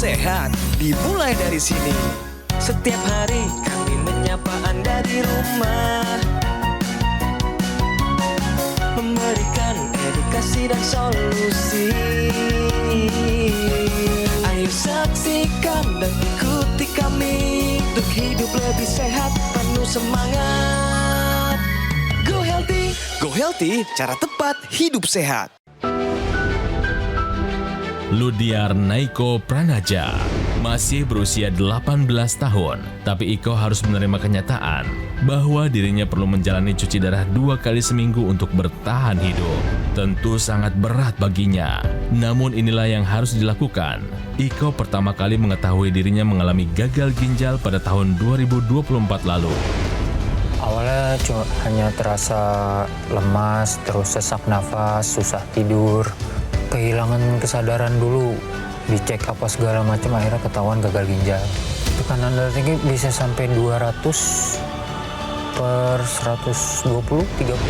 sehat dimulai dari sini. Setiap hari kami menyapa Anda di rumah, memberikan edukasi dan solusi. Ayo saksikan dan ikuti kami untuk hidup lebih sehat, penuh semangat. Go Healthy. Go Healthy, cara tepat hidup sehat. Ludiar Naiko Pranaja masih berusia 18 tahun, tapi Iko harus menerima kenyataan bahwa dirinya perlu menjalani cuci darah 2 kali seminggu untuk bertahan hidup. Tentu sangat berat baginya, namun inilah yang harus dilakukan. Iko pertama kali mengetahui dirinya mengalami gagal ginjal pada tahun 2024 lalu. Awalnya hanya terasa lemas, terus sesak nafas, susah tidur, kehilangan kesadaran dulu, dicek apa segala macam, akhirnya ketahuan gagal ginjal. Tekanan darah tinggi bisa sampai 200/120, 30.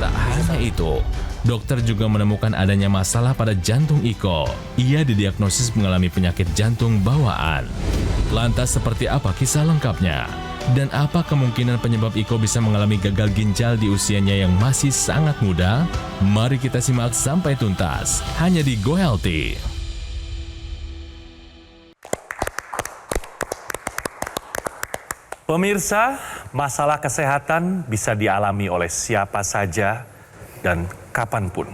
Tak hanya itu, dokter juga menemukan adanya masalah pada jantung Iko. Ia didiagnosis mengalami penyakit jantung bawaan. Lantas seperti apa kisah lengkapnya? Dan apa kemungkinan penyebab Iko bisa mengalami gagal ginjal di usianya yang masih sangat muda? Mari kita simak sampai tuntas, hanya di Go Healthy. Pemirsa, masalah kesehatan bisa dialami oleh siapa saja dan kapanpun.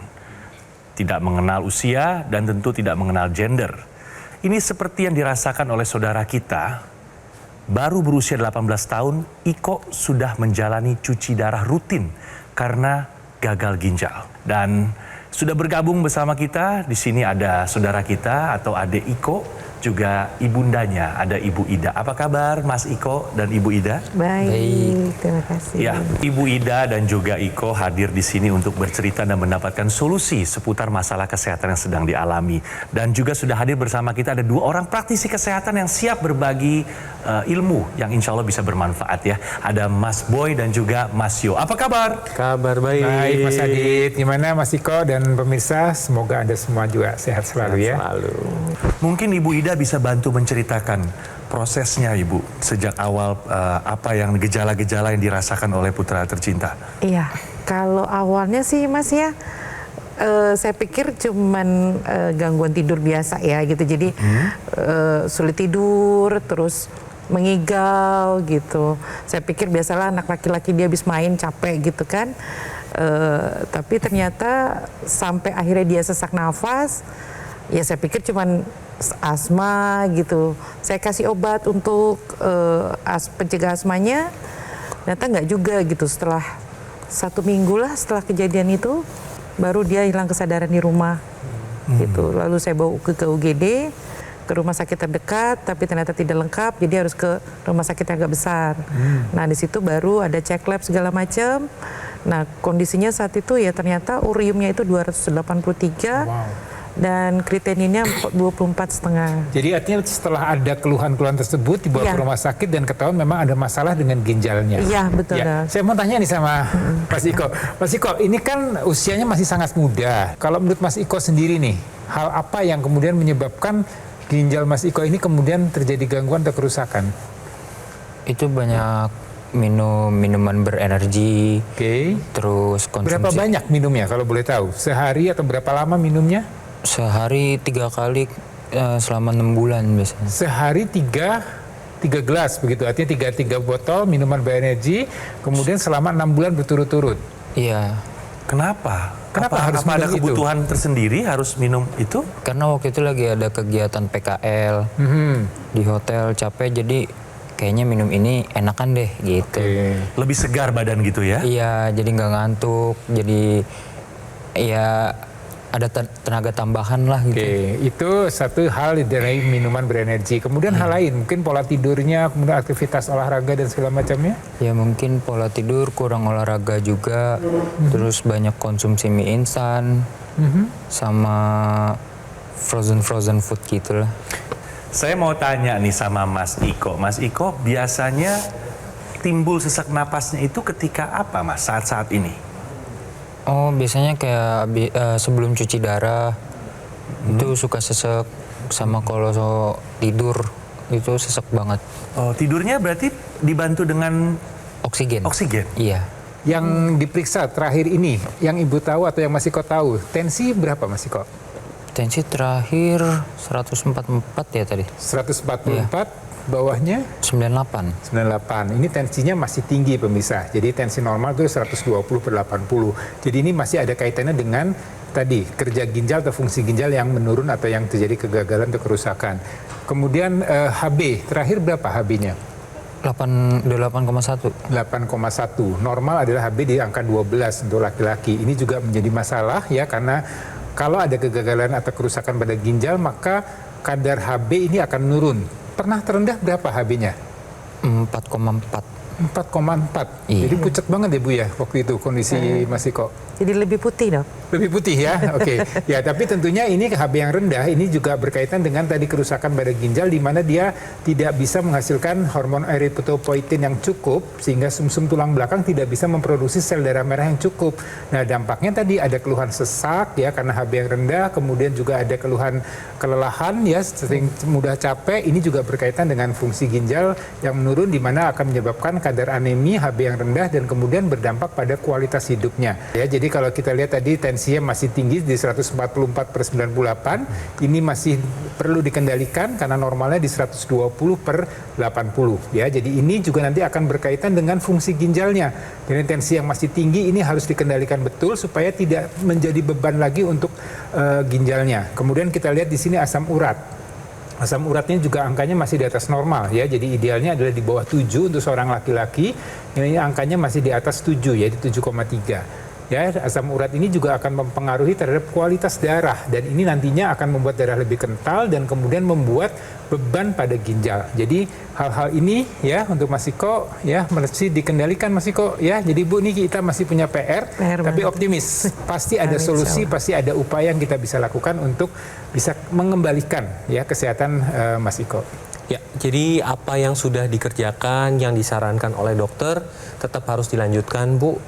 Tidak mengenal usia dan tentu tidak mengenal gender. Ini seperti yang dirasakan oleh saudara kita. Baru berusia 18 tahun, Iko sudah menjalani cuci darah rutin karena gagal ginjal. Dan sudah bergabung bersama kita, di sini ada saudara kita atau adik Iko, juga ibundanya, ada Ibu Ida. Apa kabar Mas Iko dan Ibu Ida? Baik, terima kasih. Ya, Ibu Ida dan juga Iko hadir di sini untuk bercerita dan mendapatkan solusi seputar masalah kesehatan yang sedang dialami. Dan juga sudah hadir bersama kita ada 2 orang praktisi kesehatan yang siap berbagi ilmu yang insya Allah bisa bermanfaat ya. Ada Mas Boy dan juga Mas Yo. Apa kabar? Kabar baik. Baik Mas Adit. Gimana Mas Iko dan pemirsa? Semoga Anda semua juga sehat selalu ya. Selalu. Mungkin Ibu Ida bisa bantu menceritakan prosesnya Ibu sejak awal apa yang gejala-gejala yang dirasakan oleh putra tercinta. Iya, kalau awalnya sih Mas ya, saya pikir cuman gangguan tidur biasa ya gitu. Jadi sulit tidur, terus mengigal gitu. Saya pikir biasalah anak laki-laki dia habis main capek gitu kan. Tapi ternyata sampai akhirnya dia sesak nafas, ya saya pikir cuman asma gitu. Saya kasih obat untuk pencegah asmanya, ternyata nggak juga gitu. Setelah 1 minggu lah setelah kejadian itu, baru dia hilang kesadaran di rumah gitu. Lalu saya bawa ke UGD, ke rumah sakit terdekat, tapi ternyata tidak lengkap, jadi harus ke rumah sakit yang agak besar. Nah di situ baru ada cek lab segala macam. Nah kondisinya saat itu ya ternyata uriumnya itu 283. Wow. Dan kreatininnya 24,5. Jadi artinya setelah ada keluhan-keluhan tersebut dibawa ke rumah sakit dan ketahuan memang ada masalah dengan ginjalnya. Iya betul. Ya. Saya mau tanya nih sama Mas Iko. Mas Iko, ini kan usianya masih sangat muda. Kalau menurut Mas Iko sendiri nih, hal apa yang kemudian menyebabkan ginjal Mas Iko ini kemudian terjadi gangguan atau kerusakan? Itu banyak minum minuman berenergi. Oke. Terus konsumsi. Berapa banyak minumnya kalau boleh tahu? Sehari atau berapa lama minumnya? Sehari 3 kali selama 6 bulan biasanya. Sehari 3 gelas begitu, artinya 3 botol minuman berenergi, kemudian selama 6 bulan berturut-turut. Iya. Kenapa? Kenapa harus ada minum itu? kebutuhan tersendiri harus minum itu? Karena waktu itu lagi ada kegiatan PKL di hotel, capek, jadi kayaknya minum ini enakan deh gitu. Lebih segar badan gitu ya? Iya, jadi nggak ngantuk, jadi ya ada tenaga tambahan lah gitu. Itu satu hal dari minuman berenergi. Kemudian hal lain, mungkin pola tidurnya, kemudian aktivitas olahraga dan segala macamnya? Ya mungkin pola tidur, kurang olahraga juga, terus banyak konsumsi mie instan, sama frozen food gitu lah. Saya mau tanya nih sama Mas Iko. Mas Iko, biasanya timbul sesak napasnya itu ketika apa Mas saat-saat ini? Oh biasanya kayak sebelum cuci darah, Itu suka sesek, sama kalau tidur itu sesek banget. Oh, tidurnya berarti dibantu dengan Oksigen. oksigen? Iya. Yang diperiksa terakhir ini, yang Ibu tahu atau yang Mas Iko tahu, tensi berapa Mas Iko? Tensi terakhir 144 ya tadi. 144, bawahnya 98. 98. Ini tensinya masih tinggi pemirsa. Jadi tensi normal itu 120/80. Jadi ini masih ada kaitannya dengan tadi kerja ginjal atau fungsi ginjal yang menurun atau yang terjadi kegagalan atau kerusakan. Kemudian HB, terakhir berapa HB-nya? 8,1. 8,1. Normal adalah HB di angka 12 untuk laki-laki. Ini juga menjadi masalah ya, karena kalau ada kegagalan atau kerusakan pada ginjal maka kadar HB ini akan menurun. Pernah terendah berapa HB-nya? 4,4. 4,4. Iya. Jadi pucat banget ya Bu ya waktu itu kondisi Mas Iko. Jadi lebih putih dong. Lebih putih ya, oke. Ya, tapi tentunya ini HB yang rendah ini juga berkaitan dengan tadi kerusakan pada ginjal di mana dia tidak bisa menghasilkan hormon erythropoietin yang cukup sehingga sumsum tulang belakang tidak bisa memproduksi sel darah merah yang cukup. Nah, dampaknya tadi ada keluhan sesak ya karena HB yang rendah, kemudian juga ada keluhan kelelahan ya, sering mudah capek. Ini juga berkaitan dengan fungsi ginjal yang menurun di mana akan menyebabkan kadar anemi, HB yang rendah dan kemudian berdampak pada kualitas hidupnya. Ya, jadi kalau kita lihat tadi tensinya masih tinggi di 144/98, ini masih perlu dikendalikan karena normalnya di 120/80 ya. Jadi ini juga nanti akan berkaitan dengan fungsi ginjalnya. Jadi tensi yang masih tinggi ini harus dikendalikan betul supaya tidak menjadi beban lagi untuk ginjalnya. Kemudian kita lihat di sini asam urat. Asam uratnya juga angkanya masih di atas normal ya. Jadi idealnya adalah di bawah 7 untuk seorang laki-laki. Ini angkanya masih di atas 7 yaitu 7,3. Ya, asam urat ini juga akan mempengaruhi terhadap kualitas darah dan ini nantinya akan membuat darah lebih kental dan kemudian membuat beban pada ginjal. Jadi hal-hal ini ya untuk Mas Iko ya mesti dikendalikan Mas Iko ya. Jadi Bu, ini kita masih punya PR tapi optimis. Pasti ada solusi, pasti ada upaya yang kita bisa lakukan untuk bisa mengembalikan ya kesehatan Mas Iko. Ya, jadi apa yang sudah dikerjakan, yang disarankan oleh dokter tetap harus dilanjutkan, Bu.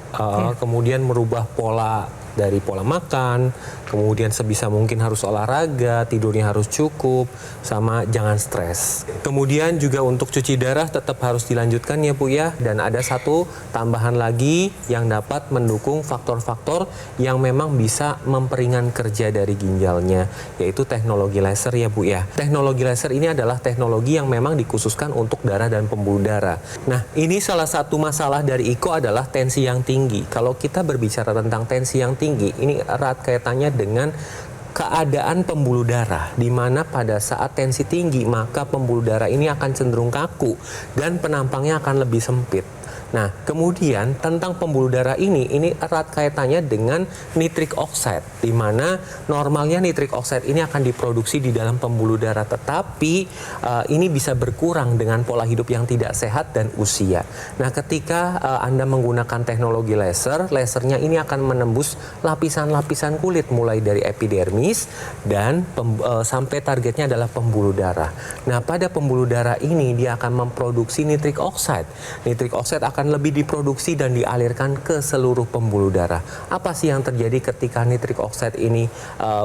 Kemudian merubah pola dari pola makan, kemudian sebisa mungkin harus olahraga, tidurnya harus cukup, sama jangan stres. Kemudian juga untuk cuci darah tetap harus dilanjutkan ya Bu ya. Dan ada satu tambahan lagi yang dapat mendukung faktor-faktor yang memang bisa memperingan kerja dari ginjalnya, yaitu teknologi laser ya Bu ya. Teknologi laser ini adalah teknologi yang memang dikhususkan untuk darah dan pembuluh darah. Nah, ini salah satu masalah dari Iko adalah tensi yang tinggi. Kalau kita berbicara tentang tensi yang tinggi, ini erat kaitannya dengan keadaan pembuluh darah, di mana pada saat tensi tinggi maka pembuluh darah ini akan cenderung kaku dan penampangnya akan lebih sempit. Nah, kemudian tentang pembuluh darah ini erat kaitannya dengan nitrik oxide, di mana normalnya nitrik oxide ini akan diproduksi di dalam pembuluh darah, tetapi ini bisa berkurang dengan pola hidup yang tidak sehat dan usia. Nah, ketika Anda menggunakan teknologi laser, lasernya ini akan menembus lapisan-lapisan kulit mulai dari epidermis dan sampai targetnya adalah pembuluh darah. Nah, pada pembuluh darah ini dia akan memproduksi nitrik oxide. Nitrik oxide akan lebih diproduksi dan dialirkan ke seluruh pembuluh darah. Apa sih yang terjadi ketika nitrik oxide ini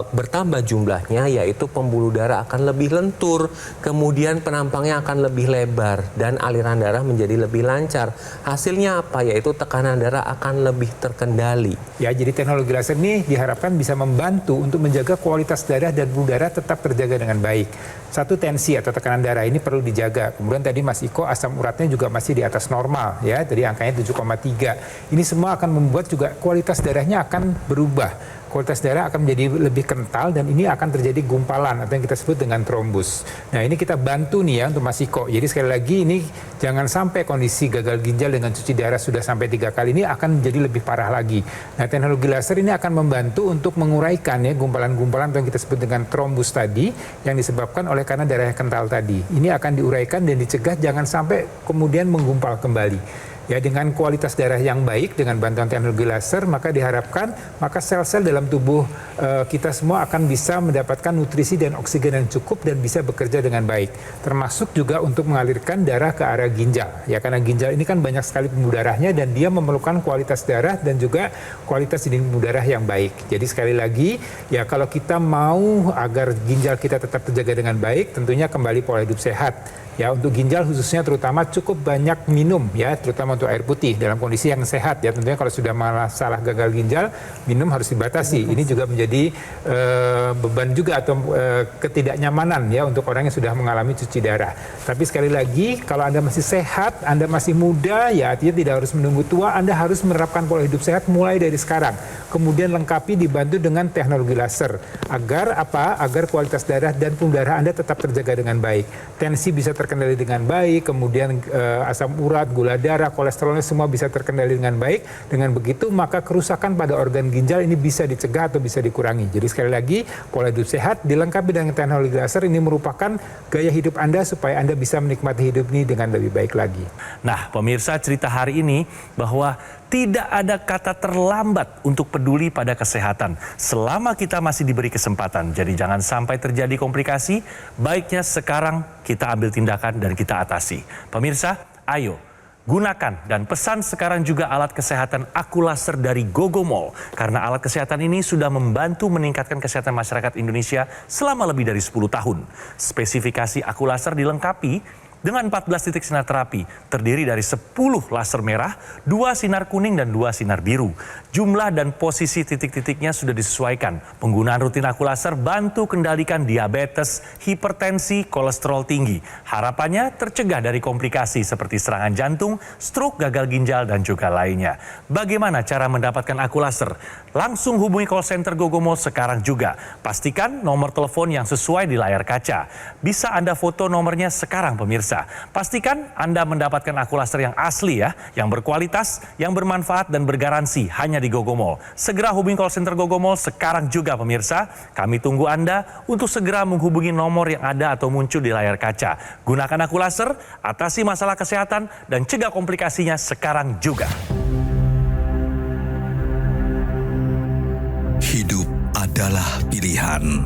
bertambah jumlahnya? Yaitu pembuluh darah akan lebih lentur, kemudian penampangnya akan lebih lebar dan aliran darah menjadi lebih lancar. Hasilnya apa? Yaitu tekanan darah akan lebih terkendali. Ya, jadi teknologi laser ini diharapkan bisa membantu untuk menjaga kualitas darah dan pembuluh darah tetap terjaga dengan baik. Satu, tensi atau tekanan darah ini perlu dijaga. Kemudian tadi Mas Iko asam uratnya juga masih di atas normal ya. Tadi angkanya 7,3. Ini semua akan membuat juga kualitas darahnya akan berubah. Kualitas darah akan menjadi lebih kental dan ini akan terjadi gumpalan atau yang kita sebut dengan trombus. Nah, ini kita bantu nih ya untuk Mas Iko. Jadi sekali lagi ini jangan sampai kondisi gagal ginjal dengan cuci darah sudah sampai 3 kali, ini akan menjadi lebih parah lagi. Nah, teknologi laser ini akan membantu untuk menguraikan ya gumpalan-gumpalan yang kita sebut dengan trombus tadi yang disebabkan oleh karena darah yang kental tadi. Ini akan diuraikan dan dicegah jangan sampai kemudian menggumpal kembali. Ya, dengan kualitas darah yang baik, dengan bantuan teknologi laser, maka diharapkan maka sel-sel dalam tubuh kita semua akan bisa mendapatkan nutrisi dan oksigen yang cukup dan bisa bekerja dengan baik. Termasuk juga untuk mengalirkan darah ke arah ginjal. Ya, karena ginjal ini kan banyak sekali pembuluh darahnya dan dia memerlukan kualitas darah dan juga kualitas dinding pembuluh darah yang baik. Jadi sekali lagi, ya kalau kita mau agar ginjal kita tetap terjaga dengan baik, tentunya kembali pola hidup sehat. Ya, untuk ginjal khususnya terutama cukup banyak minum ya, terutama untuk air putih dalam kondisi yang sehat ya. Tentunya kalau sudah masalah gagal ginjal, minum harus dibatasi. Ini juga menjadi beban juga atau ketidaknyamanan ya untuk orang yang sudah mengalami cuci darah. Tapi sekali lagi, kalau Anda masih sehat, Anda masih muda, ya artinya tidak harus menunggu tua, Anda harus menerapkan pola hidup sehat mulai dari sekarang. Kemudian lengkapi dibantu dengan teknologi laser agar apa? Agar kualitas darah dan pembuluh darah Anda tetap terjaga dengan baik. Tensi bisa terkendali dengan baik, kemudian asam urat, gula darah, kolesterolnya semua bisa terkendali dengan baik. Dengan begitu maka kerusakan pada organ ginjal ini bisa dicegah atau bisa dikurangi. Jadi sekali lagi, pola hidup sehat dilengkapi dengan teknologi laser ini merupakan gaya hidup Anda supaya Anda bisa menikmati hidup ini dengan lebih baik lagi. Nah, pemirsa, cerita hari ini bahwa tidak ada kata terlambat untuk peduli pada kesehatan selama kita masih diberi kesempatan. Jadi jangan sampai terjadi komplikasi, baiknya sekarang kita ambil tindakan dan kita atasi. Pemirsa, ayo gunakan dan pesan sekarang juga alat kesehatan Aku Laser dari Gogomall. Karena alat kesehatan ini sudah membantu meningkatkan kesehatan masyarakat Indonesia selama lebih dari 10 tahun. Spesifikasi Aku Laser dilengkapi dengan 14 titik sinar terapi, terdiri dari 10 laser merah, 2 sinar kuning, dan 2 sinar biru. Jumlah dan posisi titik-titiknya sudah disesuaikan. Penggunaan rutin Aku Laser bantu kendalikan diabetes, hipertensi, kolesterol tinggi. Harapannya tercegah dari komplikasi seperti serangan jantung, stroke, gagal ginjal, dan juga lainnya. Bagaimana cara mendapatkan Aku Laser? Langsung hubungi call center Gogomall sekarang juga. Pastikan nomor telepon yang sesuai di layar kaca. Bisa Anda foto nomornya sekarang, pemirsa. Pastikan Anda mendapatkan Aku Laser yang asli ya, yang berkualitas, yang bermanfaat dan bergaransi hanya di Gogomall. Segera hubungi call center Gogomall sekarang juga, pemirsa. Kami tunggu Anda untuk segera menghubungi nomor yang ada atau muncul di layar kaca. Gunakan Aku Laser, atasi masalah kesehatan dan cegah komplikasinya sekarang juga. Hidup adalah pilihan.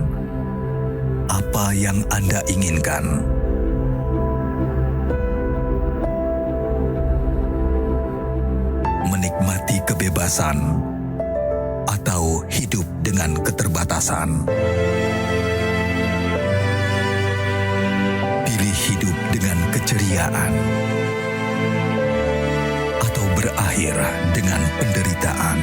Apa yang Anda inginkan? Menikmati kebebasan atau hidup dengan keterbatasan. Pilih hidup dengan keceriaan atau berakhir dengan penderitaan.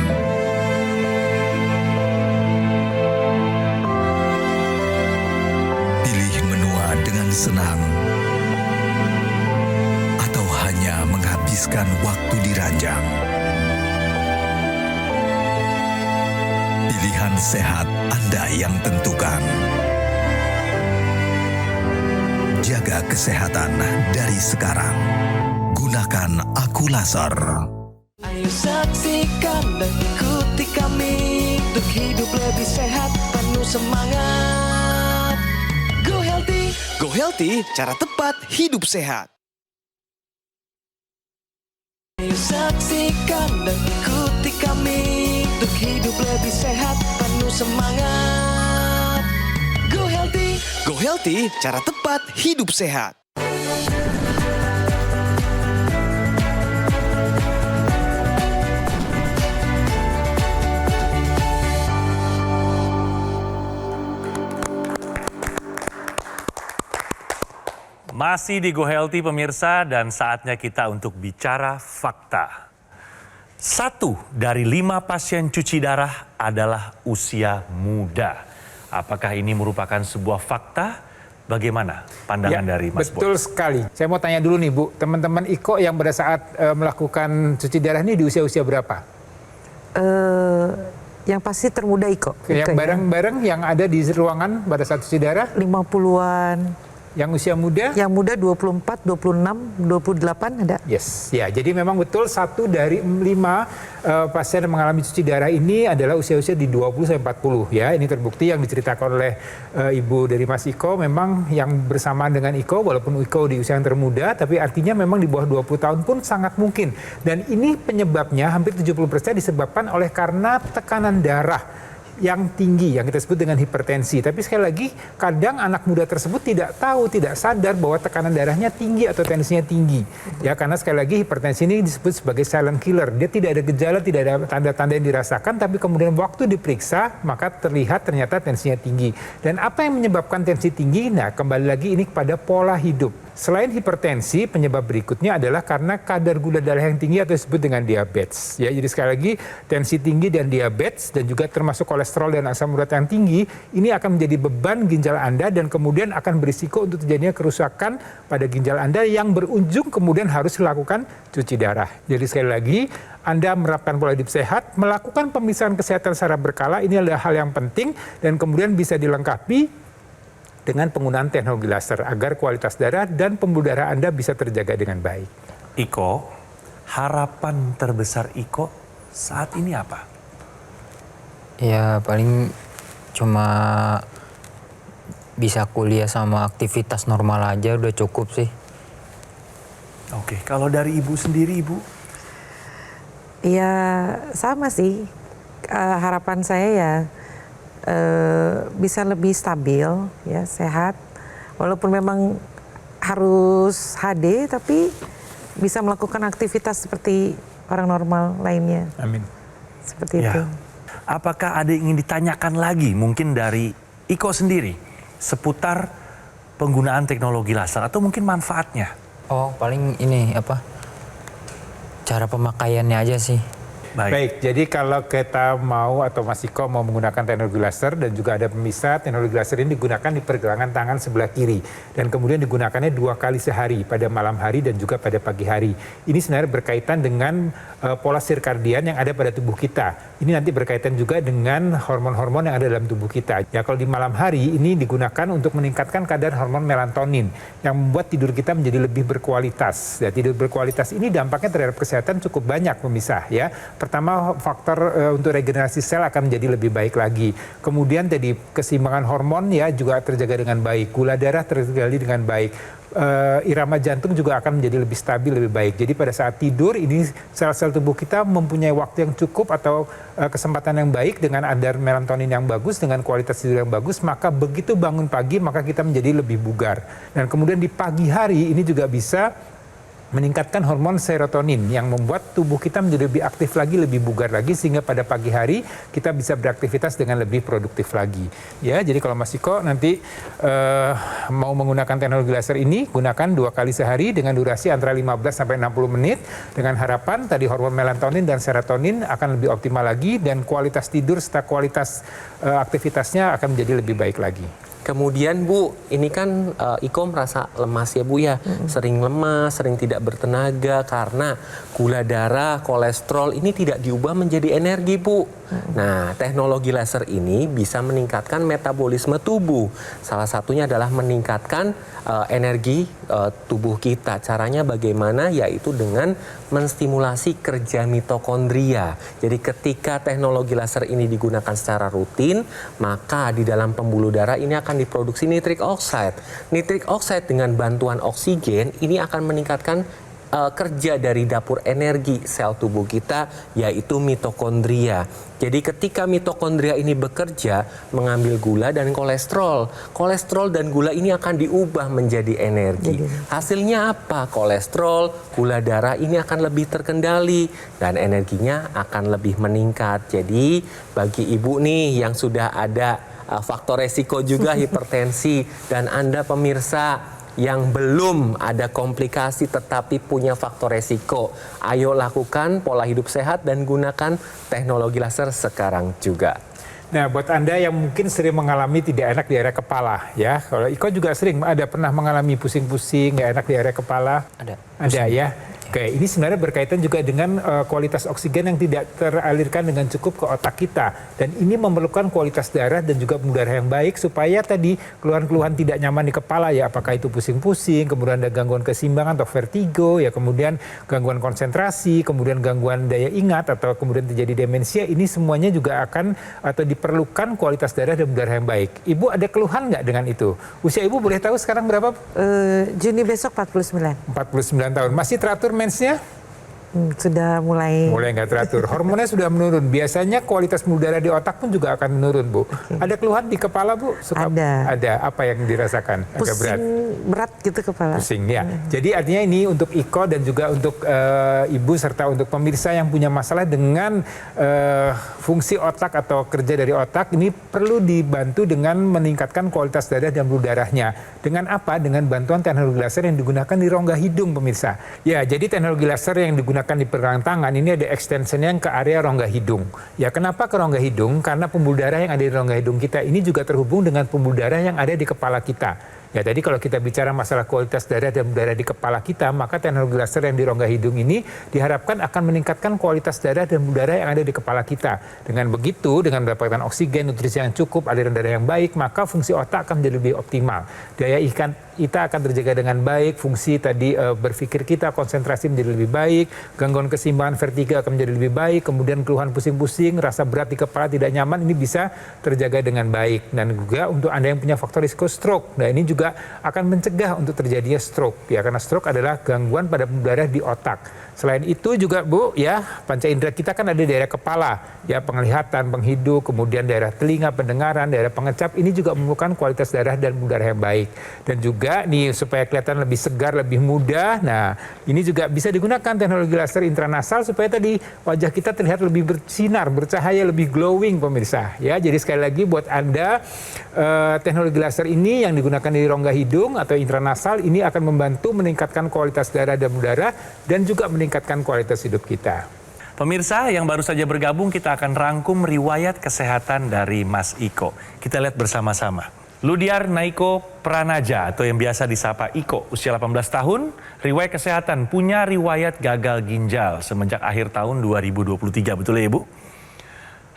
Pilih menua dengan senang atau hanya menghabiskan waktu di ranjang. Pilihan sehat Anda yang tentukan. Jaga kesehatan dari sekarang. Gunakan Aku Laser. Ayo saksikan dan ikuti kami untuk hidup lebih sehat, penuh semangat. Go Healthy, cara tepat hidup sehat. Ayo saksikan dan ikuti kami untuk hidup lebih sehat, penuh semangat. Go Healthy, cara tepat hidup sehat. Masih di Go Healthy, pemirsa, dan saatnya kita untuk bicara fakta. 1 dari 5 pasien cuci darah adalah usia muda. Apakah ini merupakan sebuah fakta? Bagaimana pandangan dari Mas Boy? Betul sekali. Saya mau tanya dulu nih Bu, teman-teman Iko yang pada saat melakukan cuci darah ini di usia-usia berapa? Yang pasti termuda Iko. Yang bareng-bareng yang ada di ruangan pada saat cuci darah? 50-an. Yang usia muda? Yang muda 24, 26, 28 ada. Yes, ya. Jadi memang betul 1 dari 5 pasien yang mengalami cuci darah ini adalah usia-usia di 20 sampai 40 ya. Ini terbukti yang diceritakan oleh ibu dari Mas Iko, memang yang bersamaan dengan Iko, walaupun Iko di usia yang termuda, tapi artinya memang di bawah 20 tahun pun sangat mungkin. Dan ini penyebabnya hampir 70% disebabkan oleh karena tekanan darah yang tinggi, yang kita sebut dengan hipertensi. Tapi sekali lagi, kadang anak muda tersebut tidak tahu, tidak sadar bahwa tekanan darahnya tinggi atau tensinya tinggi. Ya, karena sekali lagi hipertensi ini disebut sebagai silent killer. Dia tidak ada gejala, tidak ada tanda-tanda yang dirasakan, tapi kemudian waktu diperiksa, maka terlihat ternyata tensinya tinggi. Dan apa yang menyebabkan tensi tinggi? Nah, kembali lagi ini kepada pola hidup. Selain hipertensi, penyebab berikutnya adalah karena kadar gula darah yang tinggi atau disebut dengan diabetes. Ya, jadi sekali lagi, tensi tinggi dan diabetes dan juga termasuk kolesterol dan asam urat yang tinggi, ini akan menjadi beban ginjal Anda dan kemudian akan berisiko untuk terjadinya kerusakan pada ginjal Anda yang berujung kemudian harus dilakukan cuci darah. Jadi sekali lagi, Anda menerapkan pola hidup sehat, melakukan pemeriksaan kesehatan secara berkala, ini adalah hal yang penting dan kemudian bisa dilengkapi dengan penggunaan teknologi laser agar kualitas darah dan pembuluh darah Anda bisa terjaga dengan baik. Iko, harapan terbesar Iko saat ini apa? Ya paling cuma bisa kuliah sama aktivitas normal aja udah cukup sih. Oke, kalau dari Ibu sendiri, Ibu? Ya sama sih, harapan saya ya bisa lebih stabil, ya sehat. Walaupun memang harus HD, tapi bisa melakukan aktivitas seperti orang normal lainnya. Amin. Seperti Ya. itu. Apakah ada yang ingin ditanyakan lagi mungkin dari Iko sendiri seputar penggunaan teknologi laser atau mungkin manfaatnya? Oh paling ini apa? Cara pemakaiannya aja sih. Baik, jadi kalau kita mau atau Mas Iko mau menggunakan teknologi laser dan juga ada pemisah, teknologi laser ini digunakan di pergelangan tangan sebelah kiri dan kemudian digunakannya 2 kali sehari, pada malam hari dan juga pada pagi hari. Ini sebenarnya berkaitan dengan pola sirkadian yang ada pada tubuh kita. Ini nanti berkaitan juga dengan hormon-hormon yang ada dalam tubuh kita. Ya, kalau di malam hari ini digunakan untuk meningkatkan kadar hormon melatonin yang membuat tidur kita menjadi lebih berkualitas. Ya, tidur berkualitas ini dampaknya terhadap kesehatan cukup banyak pemisah ya. Pertama, faktor untuk regenerasi sel akan menjadi lebih baik lagi. Kemudian tadi keseimbangan hormon ya juga terjaga dengan baik. Gula darah terjaga dengan baik. Irama jantung juga akan menjadi lebih stabil, lebih baik. Jadi pada saat tidur ini sel-sel tubuh kita mempunyai waktu yang cukup atau kesempatan yang baik dengan kadar melatonin yang bagus, dengan kualitas tidur yang bagus, maka begitu bangun pagi maka kita menjadi lebih bugar. Dan kemudian di pagi hari ini juga bisa meningkatkan hormon serotonin yang membuat tubuh kita menjadi lebih aktif lagi, lebih bugar lagi, sehingga pada pagi hari kita bisa beraktivitas dengan lebih produktif lagi. Ya, jadi kalau Mas Iko nanti mau menggunakan teknologi laser ini, gunakan 2 kali sehari dengan durasi antara 15 sampai 60 menit dengan harapan tadi hormon melatonin dan serotonin akan lebih optimal lagi dan kualitas tidur serta kualitas aktivitasnya akan menjadi lebih baik lagi. Kemudian Bu, ini kan Iko merasa lemas ya Bu ya, sering lemas, sering tidak bertenaga karena gula darah, kolesterol ini tidak diubah menjadi energi Bu. Nah, teknologi laser ini bisa meningkatkan metabolisme tubuh. Salah satunya adalah meningkatkan energi tubuh kita. Caranya bagaimana? Yaitu dengan menstimulasi kerja mitokondria. Jadi ketika teknologi laser ini digunakan secara rutin, maka di dalam pembuluh darah ini akan diproduksi nitric oxide. Nitric oxide dengan bantuan oksigen ini akan meningkatkan kerja dari dapur energi sel tubuh kita, yaitu mitokondria. Jadi ketika mitokondria ini bekerja mengambil gula dan kolesterol, kolesterol dan gula ini akan diubah menjadi energi. Hasilnya apa? Kolesterol, gula darah ini akan lebih terkendali dan energinya akan lebih meningkat. Jadi bagi ibu nih yang sudah ada faktor resiko juga hipertensi dan Anda pemirsa yang belum ada komplikasi tetapi punya faktor resiko, ayo lakukan pola hidup sehat dan gunakan teknologi laser sekarang juga. Nah, buat Anda yang mungkin sering mengalami tidak enak di area kepala, ya. Kalau Iko juga sering pernah mengalami pusing-pusing, nggak enak di area kepala. Ada. Ada ya. Oke, ini sebenarnya berkaitan juga dengan kualitas oksigen yang tidak teralirkan dengan cukup ke otak kita. Dan ini memerlukan kualitas darah dan juga pembuluh darah yang baik supaya tadi keluhan-keluhan tidak nyaman di kepala ya, apakah itu pusing-pusing, kemudian ada gangguan keseimbangan atau vertigo, ya kemudian gangguan konsentrasi, kemudian gangguan daya ingat atau kemudian terjadi demensia, ini semuanya juga akan atau diperlukan kualitas darah dan pembuluh darah yang baik. Ibu ada keluhan nggak dengan itu? Usia Ibu boleh tahu sekarang berapa? Juni besok 49. 49 tahun. Masih teratur mensnya? Sudah mulai Nggak teratur. Hormonnya sudah menurun. Biasanya kualitas pembuluh darah di otak pun juga akan menurun, Bu. Ada keluhan di kepala, Bu? Ada. Ada. Apa yang dirasakan? Agak berat. berat gitu kepala. Pusing, ya. Jadi artinya ini untuk Iko dan juga untuk Ibu serta untuk pemirsa yang punya masalah dengan fungsi otak atau kerja dari otak, ini perlu dibantu dengan meningkatkan kualitas darah dan pembuluh darahnya. Dengan apa? Dengan bantuan teknologi laser yang digunakan di rongga hidung, pemirsa. Ya, jadi teknologi laser yang digunakan di pergelangan tangan ini ada extensionnya ke area rongga hidung. Ya, kenapa ke rongga hidung? Karena pembuluh darah yang ada di rongga hidung kita ini juga terhubung dengan pembuluh darah yang ada di kepala kita. Ya, tadi kalau kita bicara masalah kualitas darah dan darah di kepala kita, maka teknologi laser yang di rongga hidung ini diharapkan akan meningkatkan kualitas darah dan darah yang ada di kepala kita. Dengan begitu, dengan mendapatkan oksigen, nutrisi yang cukup, aliran darah yang baik, maka fungsi otak akan menjadi lebih optimal. Daya ikan kita akan terjaga dengan baik, fungsi tadi berpikir kita, konsentrasi menjadi lebih baik, gangguan keseimbangan vertigo akan menjadi lebih baik, kemudian keluhan pusing-pusing, rasa berat di kepala tidak nyaman, ini bisa terjaga dengan baik. Dan juga untuk Anda yang punya faktor risiko stroke, nah ini juga akan mencegah untuk terjadinya stroke, ya, karena stroke adalah gangguan pada pembuluh darah di otak. Selain itu juga, Bu, ya, panca indera kita kan ada di daerah kepala, ya, penglihatan, penghidup, kemudian daerah telinga, pendengaran, daerah pengecap, ini juga memerlukan kualitas darah dan pembuluh darah yang baik. Dan juga nih supaya kelihatan lebih segar, lebih muda, nah ini juga bisa digunakan teknologi laser intranasal supaya tadi wajah kita terlihat lebih bersinar, bercahaya, lebih glowing, pemirsa. Ya, jadi sekali lagi buat Anda teknologi laser ini yang digunakan di rongga hidung atau intranasal ini akan membantu meningkatkan kualitas darah dan pembuluh darah dan juga meningkatkan kualitas hidup kita. Pemirsa yang baru saja bergabung, kita akan rangkum riwayat kesehatan dari Mas Iko. Kita lihat bersama-sama. Ludiar Naiko Pranaja atau yang biasa disapa Iko, usia 18 tahun, riwayat kesehatan, punya riwayat gagal ginjal semenjak akhir tahun 2023, betul ya Ibu?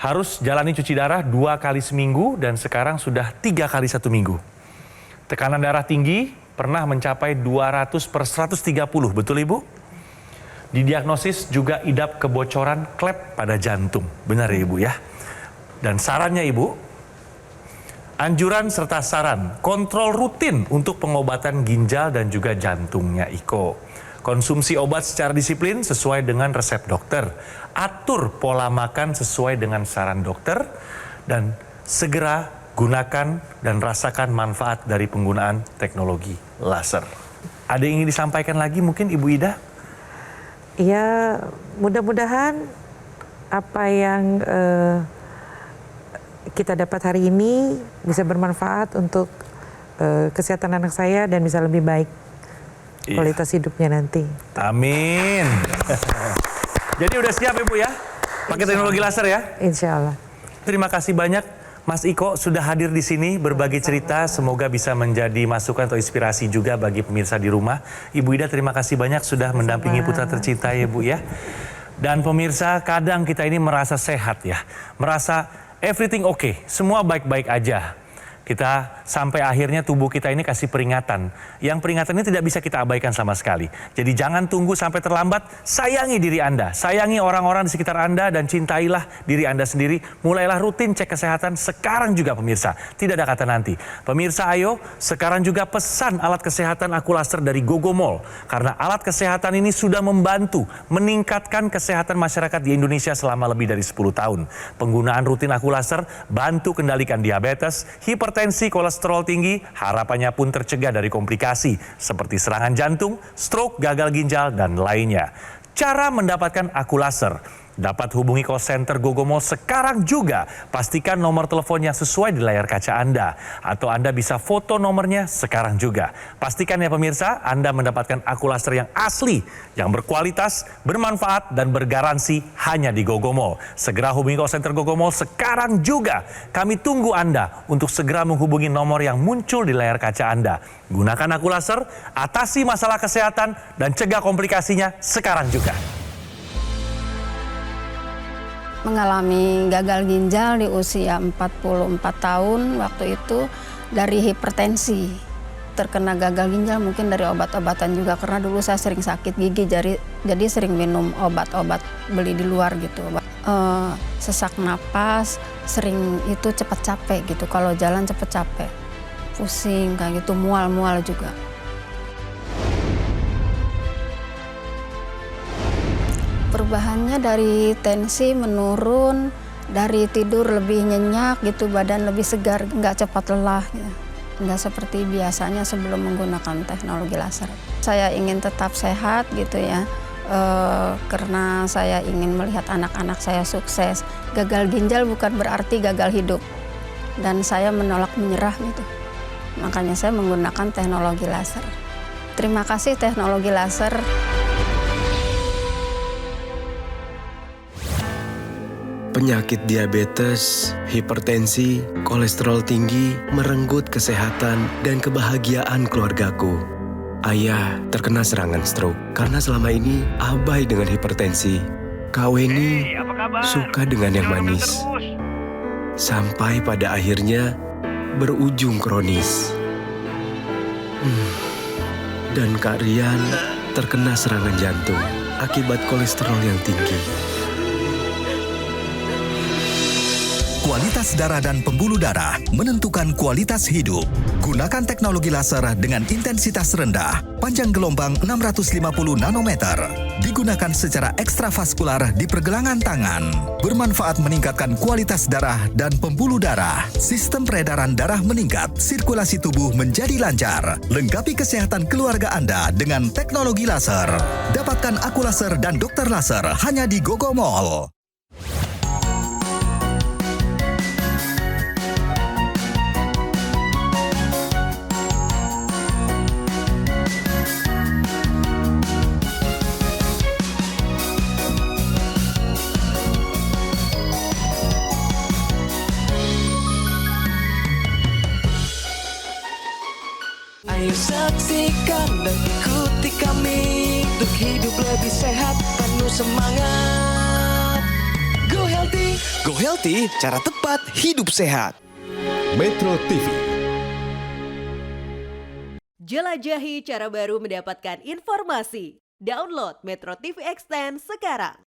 Harus jalani cuci darah 2 kali seminggu dan sekarang sudah 3 kali 1 minggu. Tekanan darah tinggi pernah mencapai 200/130, betul Ibu? Didiagnosis juga idap kebocoran klep pada jantung, benar ya Ibu ya? Dan sarannya Ibu, anjuran serta saran, kontrol rutin untuk pengobatan ginjal dan juga jantungnya Iko. Konsumsi obat secara disiplin sesuai dengan resep dokter. Atur pola makan sesuai dengan saran dokter. Dan segera gunakan dan rasakan manfaat dari penggunaan teknologi laser. Ada yang ingin disampaikan lagi mungkin Ibu Ida? Ya, mudah-mudahan apa yang kita dapat hari ini bisa bermanfaat untuk kesehatan anak saya dan bisa lebih baik kualitas hidupnya nanti. Amin. Jadi udah siap Ibu ya? Pakai teknologi laser ya? Insya Allah. Terima kasih banyak Mas Iko sudah hadir di sini berbagi cerita. Semoga bisa menjadi masukan atau inspirasi juga bagi pemirsa di rumah. Ibu Ida terima kasih banyak sudah mendampingi putra tercinta ya Bu ya. Dan pemirsa, kadang kita ini merasa sehat ya. Merasa everything okay, semua baik-baik aja. Kita sampai akhirnya tubuh kita ini kasih peringatan. Yang peringatan ini tidak bisa kita abaikan sama sekali. Jadi jangan tunggu sampai terlambat, sayangi diri Anda. Sayangi orang-orang di sekitar Anda dan cintailah diri Anda sendiri. Mulailah rutin cek kesehatan sekarang juga pemirsa. Tidak ada kata nanti. Pemirsa ayo, sekarang juga pesan alat kesehatan Akulaster dari Gogomol. Karena alat kesehatan ini sudah membantu meningkatkan kesehatan masyarakat di Indonesia selama lebih dari 10 tahun. Penggunaan rutin Akulaster bantu kendalikan diabetes, hipertensi, kolesterol tinggi, harapannya pun tercegah dari komplikasi seperti serangan jantung, stroke, gagal ginjal, dan lainnya. Cara mendapatkan Akulaster. Dapat hubungi call center GoGoMall sekarang juga. Pastikan nomor teleponnya sesuai di layar kaca Anda. Atau Anda bisa foto nomornya sekarang juga. Pastikan ya pemirsa, Anda mendapatkan aku laser yang asli, yang berkualitas, bermanfaat, dan bergaransi hanya di GoGoMall. Segera hubungi call center GoGoMall sekarang juga. Kami tunggu Anda untuk segera menghubungi nomor yang muncul di layar kaca Anda. Gunakan aku laser, atasi masalah kesehatan, dan cegah komplikasinya sekarang juga. Mengalami gagal ginjal di usia 44 tahun waktu itu dari hipertensi. Terkena gagal ginjal mungkin dari obat-obatan juga karena dulu saya sering sakit gigi jadi sering minum obat-obat beli di luar gitu. Sesak napas, sering itu cepat capek gitu. Kalau jalan cepat capek, pusing kayak gitu, mual-mual juga. Perubahannya dari tensi menurun, dari tidur lebih nyenyak gitu, badan lebih segar, nggak cepat lelah gitu. Nggak seperti biasanya sebelum menggunakan teknologi laser. Saya ingin tetap sehat gitu ya, karena saya ingin melihat anak-anak saya sukses. Gagal ginjal bukan berarti gagal hidup, dan saya menolak menyerah gitu. Makanya saya menggunakan teknologi laser. Terima kasih teknologi laser. Penyakit diabetes, hipertensi, kolesterol tinggi merenggut kesehatan dan kebahagiaan keluargaku. Ayah terkena serangan stroke karena selama ini abai dengan hipertensi. Kak Weni suka dengan yang manis. Sampai pada akhirnya berujung kronis. Dan Kak Rian terkena serangan jantung akibat kolesterol yang tinggi. Kualitas darah dan pembuluh darah menentukan kualitas hidup. Gunakan teknologi laser dengan intensitas rendah, panjang gelombang 650 nanometer. Digunakan secara ekstravaskular di pergelangan tangan. Bermanfaat meningkatkan kualitas darah dan pembuluh darah. Sistem peredaran darah meningkat, sirkulasi tubuh menjadi lancar. Lengkapi kesehatan keluarga Anda dengan teknologi laser. Dapatkan aku laser dan dokter laser hanya di GoGoMall. Ayo saksikan dan ikuti kami untuk hidup lebih sehat, penuh semangat. Go Healthy, cara tepat hidup sehat. Metro TV. Jelajahi cara baru mendapatkan informasi. Download Metro TV Extend sekarang.